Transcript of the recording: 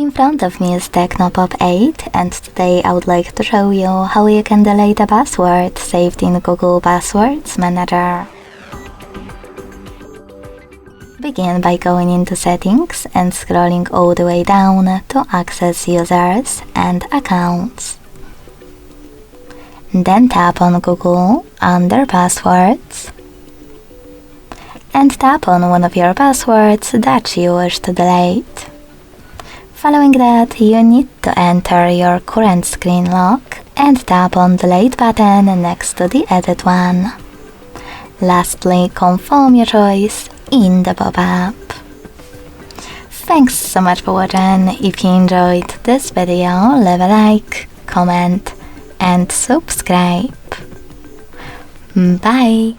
In front of me is TECNO Pop 8, and today I would like to show you how you can delete a password saved in Google Passwords Manager. Begin by going into Settings and scrolling all the way down to access Users and Accounts. Then tap on Google under Passwords and tap on one of your passwords that you wish to delete. Following that, you need to enter your current screen lock and tap on Delete button next to the Edit one. Lastly, confirm your choice in the pop-up. Thanks so much for watching. If you enjoyed this video, leave a like, comment and subscribe. Bye!